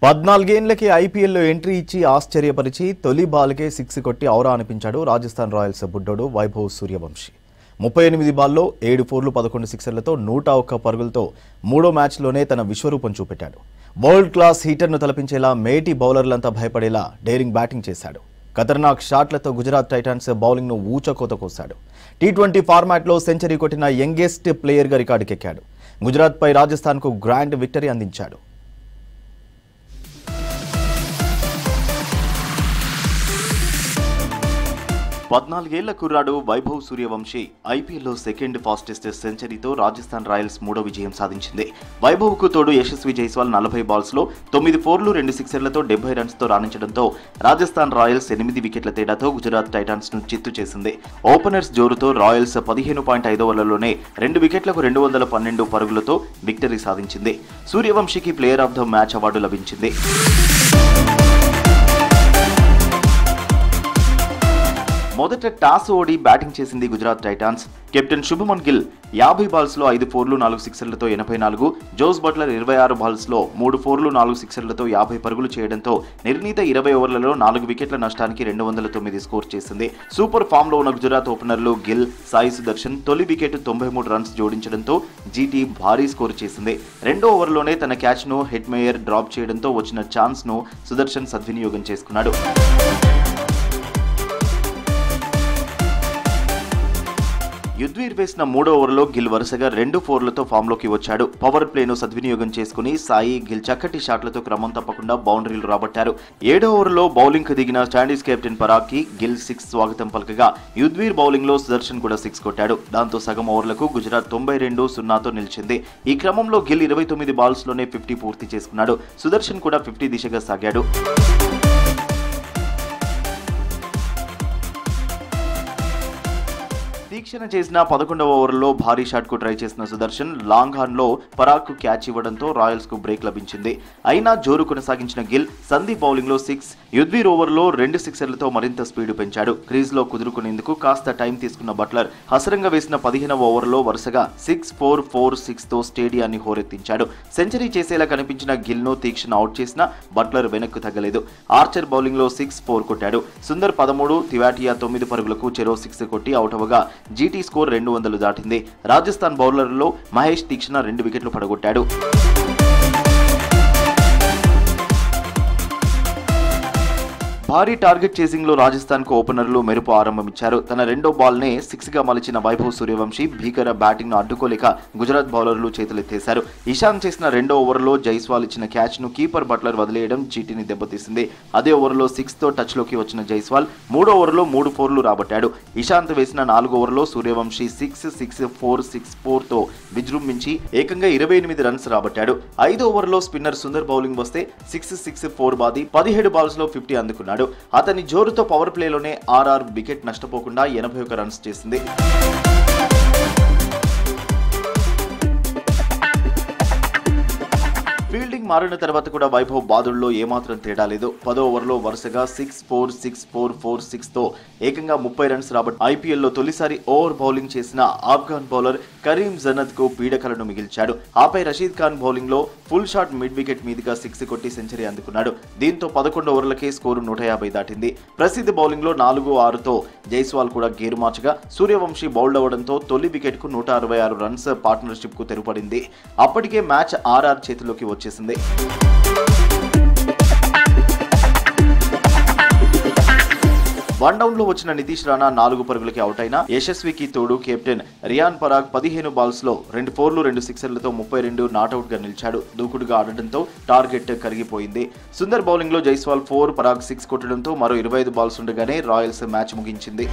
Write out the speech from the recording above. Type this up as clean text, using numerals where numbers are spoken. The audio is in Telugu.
14 ఏళ్లకే ఐపీఎల్లో ఎంట్రీ ఇచ్చి ఆశ్చర్యపరిచి తొలి బాల్కే 6 కొట్టి ఔరా అనిపించాడు రాజస్థాన్ రాయల్స్ బుడ్డోడు వైభవ్ సూర్యవంశీ. 38 బాల్లో 7 ఫోర్లు 11 సిక్సర్లతో 101 పరుగులతో మూడో మ్యాచ్లోనే తన విశ్వరూపం చూపెట్టాడు. వరల్డ్ క్లాస్ హీటర్ను తలపించేలా మేటి బౌలర్లంతా భయపడేలా డేరింగ్ బ్యాటింగ్ చేశాడు. ఖతర్నాక్ షాట్లతో గుజరాత్ టైటాన్స్ బౌలింగ్ను ఊచకోత కోశాడు. టీ20 ఫార్మాట్లో సెంచరీ కొట్టిన యంగెస్ట్ ప్లేయర్గా రికార్డుకెక్కాడు. గుజరాత్పై రాజస్థాన్కు గ్రాండ్ విక్టరీ అందించాడు. 14 ఏళ్ల కుర్రాడు వైభవ్ సూర్యవంశీ ఐపీఎల్లో సెకండ్ ఫాస్టెస్ట్ సెంచరీతో రాజస్థాన్ రాయల్స్ మూడో విజయం సాధించింది. వైభవ్కు తోడు యశస్వి జైస్వాల్ 40 బాల్స్లో 9 ఫోర్లు 2 సిక్సర్లతో 70 రన్స్తో రాణించడంతో రాజస్థాన్ రాయల్స్ 8 వికెట్ల తేడాతో గుజరాత్ టైటాన్స్ను చిత్తు చేసింది. ఓపెనర్స్ జోరుతో రాయల్స్ 15.5 ఓవర్లలోనే 2 వికెట్లకు 212 పరుగులతో విక్టరీ సాధించింది. సూర్యవంశీకి player of the match award లభించింది. మొదట టాస్ ఓడి బ్యాటింగ్ చేసింది గుజరాత్ టైటాన్స్. కెప్టెన్ శుభమన్ గిల్ 50 బాల్స్లో 5 ఫోర్లు 4 సిక్సర్లతో 84, జోస్ బట్లర్ 26 బాల్స్లో 3 ఫోర్లు 4 సిక్సర్లతో 50 పరుగులు చేయడంతో నిర్ణీత 20 ఓవర్లలో 4 వికెట్ల నష్టానికి 209 స్కోర్ చేసింది. సూపర్ ఫామ్లో ఉన్న గుజరాత్ ఓపెనర్లు గిల్, సాయి సుదర్శన్ తొలి వికెట్ 93 రన్స్ జోడించడంతో జీటీ భారీ స్కోర్ చేసింది. రెండో ఓవర్లోనే తన క్యాచ్ను హెట్మేయర్ డ్రాప్ చేయడంతో వచ్చిన ఛాన్స్ను సుదర్శన్ సద్వినియోగం చేసుకున్నాడు. యుద్వీర్ వేసిన మూడో ఓవర్లో గిల్ వరుసగా 2 ఫోర్లతో ఫామ్లోకి వచ్చాడు. పవర్ ప్లేను సద్వినియోగం చేసుకుని సాయి, గిల్ చక్కటి షాట్లతో క్రమం తప్పకుండా బౌండరీలు రాబట్టారు. 7వ ఓవర్లో బౌలింగ్కు దిగిన స్టాండీస్ కెప్టెన్ పరాగ్కి గిల్ 6 స్వాగతం పలకగా యుద్వీర్ బౌలింగ్లో సుదర్శన్ కూడా 6 కొట్టాడు. దాంతో సగం ఓవర్లకు గుజరాత్ 92-0తో నిలిచింది. ఈ క్రమంలో గిల్ 29 బాల్స్లోనే 50 పూర్తి చేసుకున్నాడు. సుదర్శన్ కూడా 50 దిశగా సాగాడు. తీక్షణ చేసిన 11వ ఓవర్లో భారీ షాట్కు ట్రై చేసిన సుదర్శన్ లాంగ్ హార్న్లో పరాగ్కు క్యాచ్ ఇవ్వడంతో రాయల్స్కు బ్రేక్ లభించింది. అయినా జోరు కొనసాగించిన గిల్ సందీప్ బౌలింగ్లో 6, యుద్వీర్ ఓవర్లో 2 సిక్సర్లతో మరింత స్పీడ్ పెంచాడు. క్రీజ్లో కుదురుకునేందుకు కాస్త టైం తీసుకున్న బట్లర్ హసరంగా వేసిన 15వ ఓవర్లో వరుసగా 6-4-4-6తో స్టేడియాన్ని హోరెత్తించాడు. సెంచరీ చేసేలా కనిపించిన గిల్ను తీక్షణ అవుట్ చేసిన బట్లర్ వెనక్కు తగ్గలేదు. ఆర్చర్ బౌలింగ్లో 6-4 కొట్టాడు. సుందర్ 13, తివాటియా 9 పరుగులకు చెరో 6 కొట్టి అవుట్ అవగా జీటీ స్కోర్ 200 దాటింది. రాజస్థాన్ బౌలర్లలో మహేష్ తీక్షణ 2 వికెట్లు పడగొట్టాడు. భారీ టార్గెట్ చేసింగ్లో రాజస్థాన్కు ఓపెనర్లు మెరుపు ఆరంభమిచ్చారు. తన రెండో బాల్నే 6గా మలిచిన వైభవ్ సూర్యవంశీ భీకర బ్యాటింగ్ను అడ్డుకోలేక గుజరాత్ బౌలర్లు చేతులెత్తేశారు. ఇషాన్ చేసిన రెండో ఓవర్లో జైస్వాల్ ఇచ్చిన క్యాచ్ను కీపర్ బట్లర్ వదిలేయడం జీటీని దెబ్బతీసింది. అదే ఓవర్లో 6తో టచ్లోకి వచ్చిన జైస్వాల్ మూడో ఓవర్లో 3 ఫోర్లు రాబట్టాడు. ఇషాంత్ వేసిన 4వ ఓవర్లో సూర్యవంశీ 6-6-4-6-4తో విజృంభించి ఏకంగా 28 రన్స్ రాబట్టాడు. 5వ ఓవర్లో స్పిన్నర్ సుందర్ బౌలింగ్ వస్తే 6-6-4 బాది 17 బాల్స్లో 50 అందుకున్నాడు. అతని జోరుతో పవర్ ప్లేలోనే ఆర్ఆర్ వికెట్ నష్టపోకుండా 81 రన్స్ చేసింది. ఫీల్డింగ్ మారిన తర్వాత కూడా వైభవ్ బాదుల్లో ఏమాత్రం తేడా లేదు. 10వ ఓవర్లో వరుసగా 6-4-6-4-4-6తో ఏకంగా 30 రన్స్ రాబట్టి ఐపీఎల్లో తొలిసారి ఓవర్ బౌలింగ్ చేసిన ఆఫ్ఘాన్ బౌలర్ కరీం జనత్కు పీడకలను మిగిల్చాడు. ఆపై రషీద్ ఖాన్ బౌలింగ్లో ఫుల్ షాట్ మిడ్ వికెట్ మీదుగా 6 కొట్టి సెంచరీ అందుకున్నాడు. దీంతో 11 ఓవర్లకే స్కోరు 150 దాటింది. ప్రసిద్ధ బౌలింగ్లో 4-6తో జైస్వాల్ కూడా గేరు మార్చగా సూర్యవంశీ బౌల్డ్ అవ్వడంతో తొలి వికెట్కు 166 రన్స్ పార్ట్నర్షిప్కు తెరపడింది. అప్పటికే మ్యాచ్ ఆర్ఆర్ చేతిలోకి వచ్చేసింది. వన్ డౌన్ లో వచ్చిన నితీష్ రాణా 4 పరుగులకి అవుట్ అయినా యశస్వికి తోడు కెప్టెన్ రియాన్ పరాగ్ 15 బాల్స్లో 2 ఫోర్లు 2 సిక్సర్లతో 32 నాట్అవుట్ గా నిలిచాడు. దూకుడుగా ఆడడంతో టార్గెట్ కరిగిపోయింది. సుందర్ బౌలింగ్ లో జైస్వాల్ 4, పరాగ్ 6 కొట్టడంతో మరో 25 బాల్స్ ఉండగానే రాయల్స్ మ్యాచ్ ముగించింది.